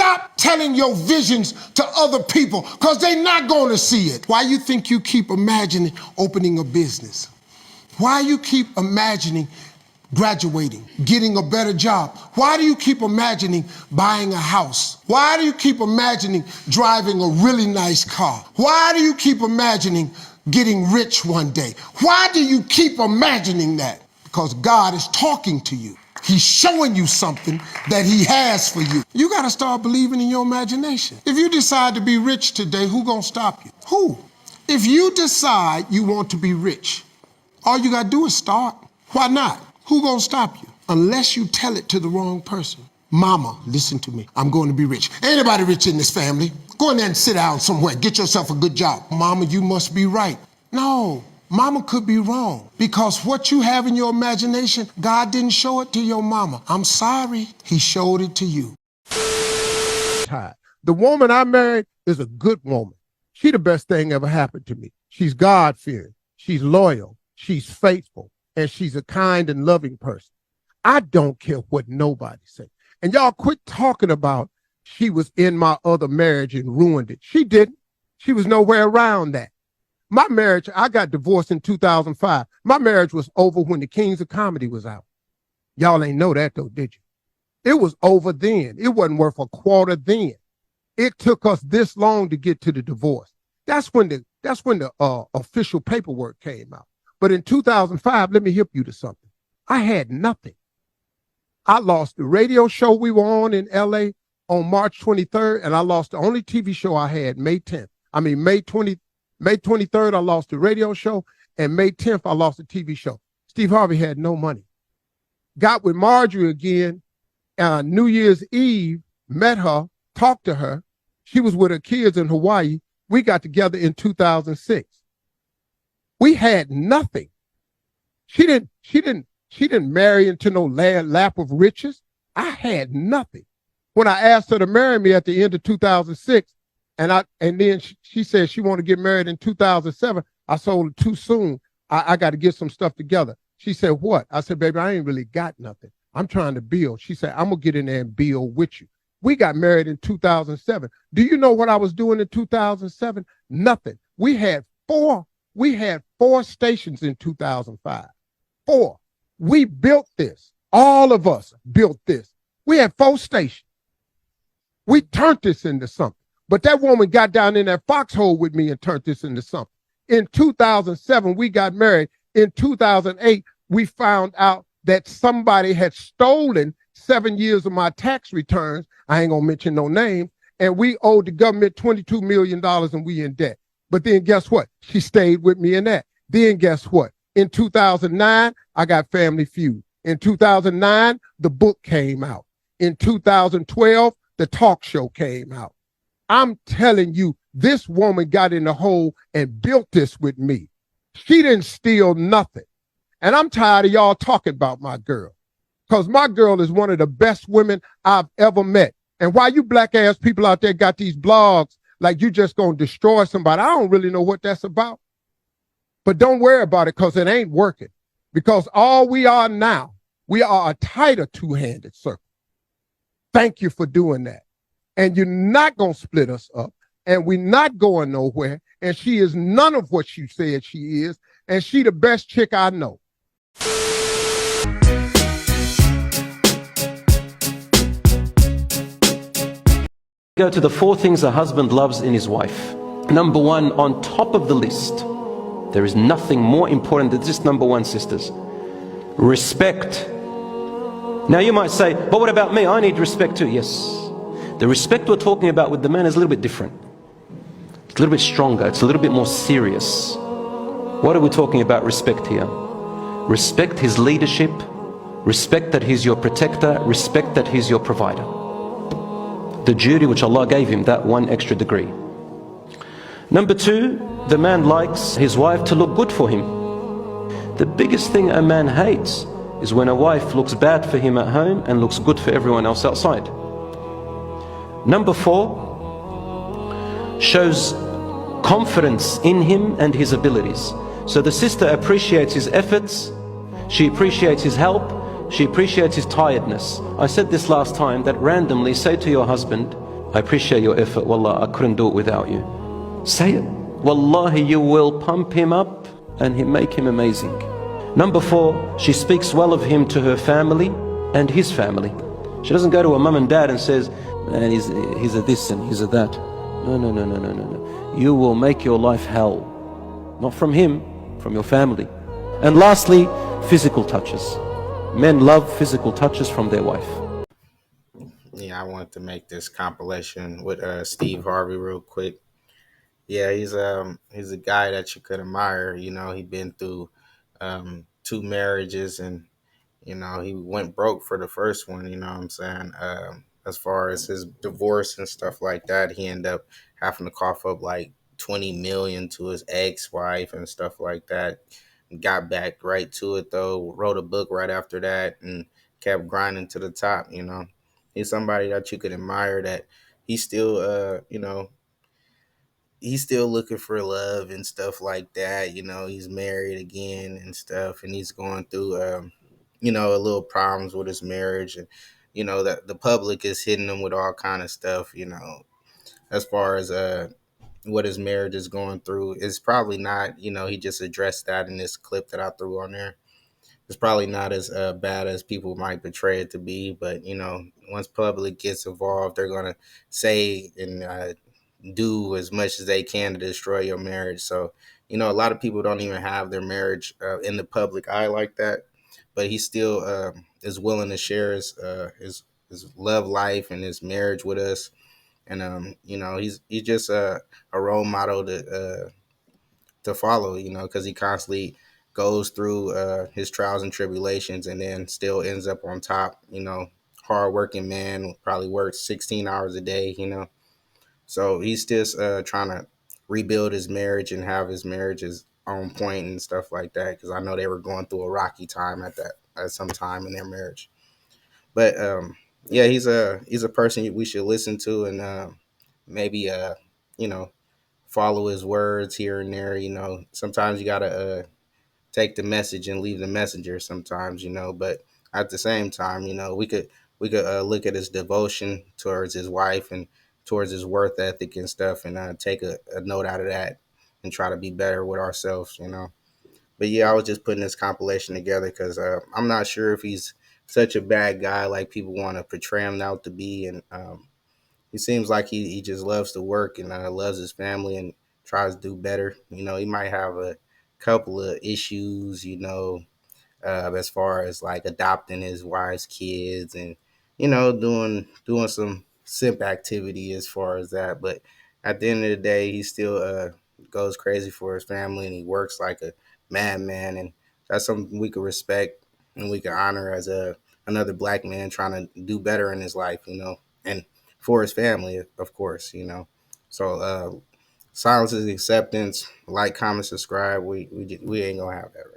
Stop telling your visions to other people because they're not going to see it. Why you think you keep imagining opening a business? Why you keep imagining graduating, getting a better job? Why do you keep imagining buying a house? Why do you keep imagining driving a really nice car? Why do you keep imagining getting rich one day? Why do you keep imagining that? Because God is talking to you. He's showing you something that he has for you. You gotta start believing in your imagination. If you decide to be rich today, who gonna stop you? Who? If you decide you want to be rich, all you gotta do is start. Why not? Who gonna stop you? Unless you tell it to the wrong person. Mama, listen to me. I'm going to be rich. Anybody rich in this family? Go in there and sit down somewhere. Get yourself a good job. Mama, you must be right. No, mama could be wrong. Because what you have in your imagination, God didn't show it to your mama. I'm sorry. He showed it to you. The woman I married is a good woman. She the best thing ever happened to me. She's God-fearing. She's loyal. She's faithful. And she's a kind and loving person. I don't care what nobody says. And y'all quit talking about she was in my other marriage and ruined it. She didn't. She was nowhere around that. My marriage, I got divorced in 2005. My marriage was over when the Kings of Comedy was out. Y'all ain't know that though, did you? It was over then. It wasn't worth a quarter then. It took us this long to get to the divorce. That's when the official paperwork came out. But in 2005, let me hip you to something. I had nothing. I lost the radio show we were on in LA on March 23rd, and I lost the only TV show I had May 23rd, I lost the radio show, and May 10th, I lost the TV show. Steve Harvey had no money. Got with Marjorie again, New Year's Eve, met her, talked to her. She was with her kids in Hawaii. We got together in 2006. We had nothing. She didn't marry into no lap of riches. I had nothing. When I asked her to marry me at the end of 2006, and then she said she wanted to get married in 2007, I told her too soon. I got to get some stuff together. She said, what? I said, baby, I ain't really got nothing. I'm trying to build. She said, I'm going to get in there and build with you. We got married in 2007. Do you know what I was doing in 2007? Nothing. We had four stations in 2005. 4. We built this. All of us built this. We had 4 stations. We turned this into something. But that woman got down in that foxhole with me and turned this into something. In 2007, we got married. In 2008, we found out that somebody had stolen 7 years of my tax returns. I ain't gonna mention no names. And we owed the government $22 million and we in debt. But then guess what? She stayed with me in that. Then guess what? In 2009, I got Family Feud. In 2009, the book came out. In 2012, the talk show came out. I'm telling you, this woman got in the hole and built this with me. She didn't steal nothing. And I'm tired of y'all talking about my girl, because my girl is one of the best women I've ever met. And why you black ass people out there got these blogs like you just gonna destroy somebody, I don't really know what that's about. But don't worry about it, because it ain't working. Because all we are now, we are a tighter two-handed circle. Thank you for doing that. And you're not gonna split us up, and we're not going nowhere. And she is none of what she said she is, and she the best chick I know. Go to the 4 things a husband loves in his wife. Number 1, on top of the list, there is nothing more important than this. Number 1, sisters, respect. Now you might say, but what about me? I need respect too. Yes. The respect we're talking about with the man is a little bit different. It's a little bit stronger. It's a little bit more serious. What are we talking about respect here? Respect his leadership. Respect that he's your protector. Respect that he's your provider. The duty which Allah gave him, that 1 extra degree. Number 2, the man likes his wife to look good for him. The biggest thing a man hates is when a wife looks bad for him at home and looks good for everyone else outside. Number 4, shows confidence in him and his abilities. So the sister appreciates his efforts, she appreciates his help, she appreciates his tiredness. I said this last time, that randomly say to your husband, I appreciate your effort. Wallah, I couldn't do it without you. Say it. Wallahi, you will pump him up and make him amazing. Number 4, she speaks well of him to her family and his family. She doesn't go to her mum and dad and says, man, he's a this and he's a that. No, no, no, no, no, no, no. You will make your life hell. Not from him, from your family. And lastly, physical touches. Men love physical touches from their wife. Yeah, I wanted to make this compilation with Steve Harvey real quick. Yeah, he's a guy that you could admire. You know, he been through 2 marriages, and he went broke for the first one. You know what I'm saying? As far as his divorce and stuff like that, he ended up having to cough up like 20 million to his ex-wife and stuff like that. Got back right to it though. Wrote a book right after that and kept grinding to the top. He's somebody that you could admire. That he's still, he's still looking for love and stuff like that. He's married again and stuff, and he's going through, a little problems with his marriage, and that the public is hitting him with all kind of stuff. As far as what his marriage is going through, it's probably not. He just addressed that in this clip that I threw on there. It's probably not as bad as people might portray it to be, but once public gets involved, they're gonna say and do as much as they can to destroy your marriage. So, a lot of people don't even have their marriage in the public eye like that, but he still is willing to share his love life and his marriage with us. And he's just a role model to follow, because he constantly goes through his trials and tribulations, and then still ends up on top. Hardworking man, probably works 16 hours a day. So he's just trying to rebuild his marriage and have his marriages on point and stuff like that. Because I know they were going through a rocky time at some time in their marriage. But yeah, he's a person we should listen to, and maybe you know follow his words here and there. Sometimes you gotta take the message and leave the messenger. Sometimes, but at the same time, we could look at his devotion towards his wife and towards his worth ethic and stuff, and take a note out of that and try to be better with ourselves. But yeah, I was just putting this compilation together because I'm not sure if he's such a bad guy like people want to portray him out to be, and he seems like he just loves to work and loves his family and tries to do better. He might have a couple of issues, as far as like adopting his wife's kids and doing some simp activity as far as that. But at the end of the day, he still goes crazy for his family, and he works like a madman, and that's something we could respect and we could honor as another black man trying to do better in his life, and for his family, of course. So silence is acceptance. Like, comment, subscribe. We ain't gonna have that. Right?